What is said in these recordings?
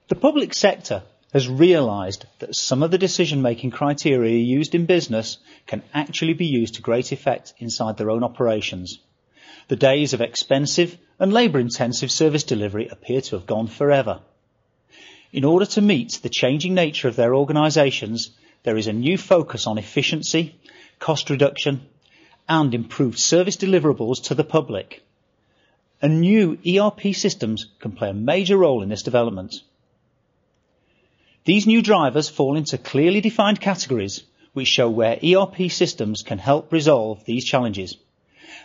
The public sector has realised that some of the decision-making criteria used in business can actually be used to great effect inside their own operations. The days of expensive and labour-intensive service delivery appear to have gone forever. In order to meet the changing nature of their organisations, there is a new focus on efficiency, cost reduction and improved service deliverables to the public. And new ERP systems can play a major role in this development. These new drivers fall into clearly defined categories which show where ERP systems can help resolve these challenges.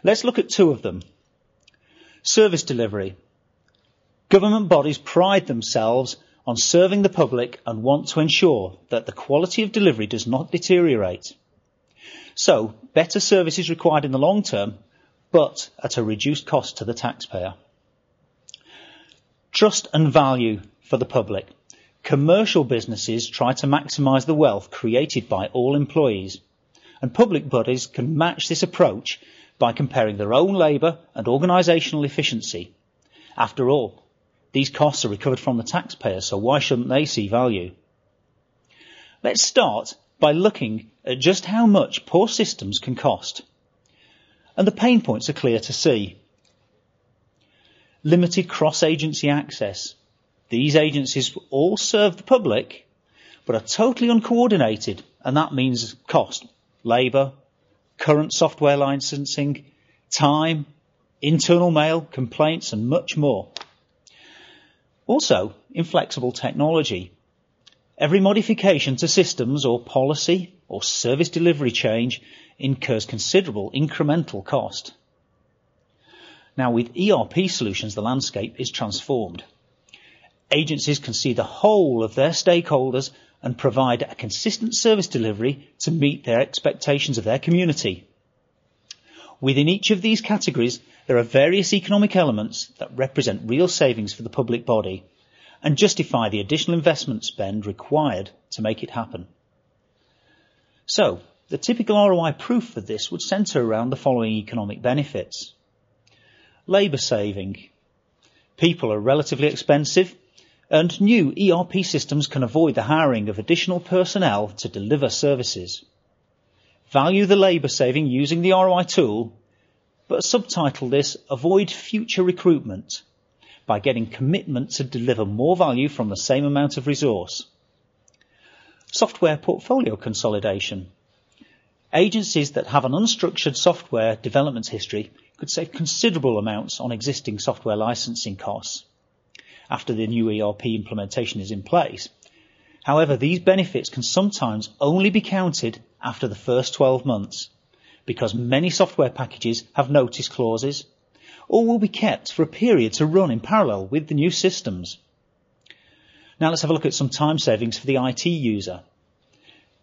Let's look at two of them. Service delivery. Government bodies pride themselves on serving the public and want to ensure that the quality of delivery does not deteriorate. So, better service is required in the long term, but at a reduced cost to the taxpayer. Trust and value for the public. Commercial businesses try to maximise the wealth created by all employees, and public bodies can match this approach by comparing their own labour and organisational efficiency. After all, these costs are recovered from the taxpayer, so why shouldn't they see value? Let's start by looking at just how much poor systems can cost. And the pain points are clear to see. Limited cross-agency access. These agencies all serve the public, but are totally uncoordinated, and that means cost, labour, current software licensing, time, internal mail, complaints and much more. Also, inflexible technology. Every modification to systems or policy or service delivery change incurs considerable incremental cost. Now, with ERP solutions, the landscape is transformed. Agencies can see the whole of their stakeholders and provide a consistent service delivery to meet their expectations of their community. Within each of these categories, there are various economic elements that represent real savings for the public body and justify the additional investment spend required to make it happen. So, the typical ROI proof for this would centre around the following economic benefits. Labour saving. People are relatively expensive, and new ERP systems can avoid the hiring of additional personnel to deliver services. Value the labour saving using the ROI tool, but subtitle this Avoid Future Recruitment by getting commitment to deliver more value from the same amount of resource. Software portfolio consolidation. Agencies that have an unstructured software development history could save considerable amounts on existing software licensing costs after the new ERP implementation is in place. However, these benefits can sometimes only be counted after the first 12 months because many software packages have notice clauses or will be kept for a period to run in parallel with the new systems. Now let's have a look at some time savings for the IT user.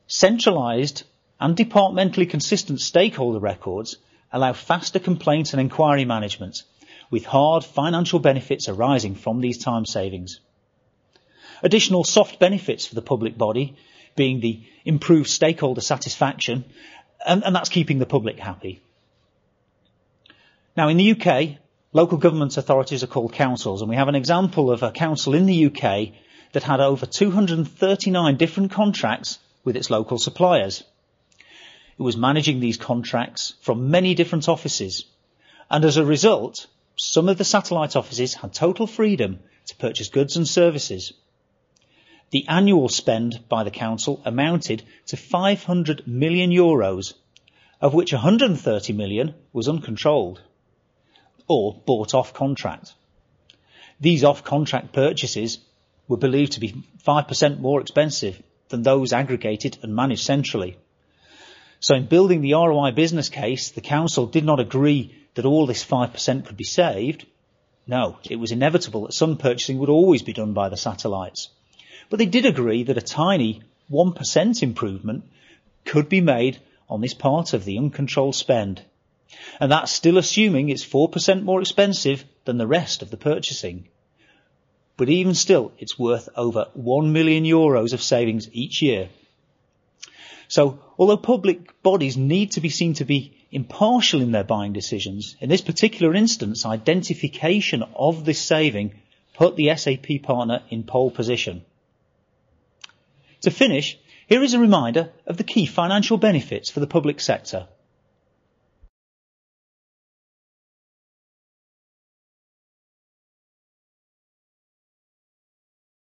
Centralised and departmentally consistent stakeholder records allow faster complaint and inquiry management, with hard financial benefits arising from these time savings. Additional soft benefits for the public body being the improved stakeholder satisfaction, and that's keeping the public happy. Now in the UK, local government authorities are called councils, and we have an example of a council in the UK that had over 239 different contracts with its local suppliers. It was managing these contracts from many different offices, and as a result, some of the satellite offices had total freedom to purchase goods and services. The annual spend by the council amounted to €500 million, of which 130 million was uncontrolled, or bought off contract. These off-contract purchases were believed to be 5% more expensive than those aggregated and managed centrally. So in building the ROI business case, the council did not agree that all this 5% could be saved. No, it was inevitable that some purchasing would always be done by the satellites. But they did agree that a tiny 1% improvement could be made on this part of the uncontrolled spend. And that's still assuming it's 4% more expensive than the rest of the purchasing. But even still, it's worth over €1 million of savings each year. So, although public bodies need to be seen to be impartial in their buying decisions, in this particular instance, identification of this saving put the SAP partner in pole position. To finish, here is a reminder of the key financial benefits for the public sector.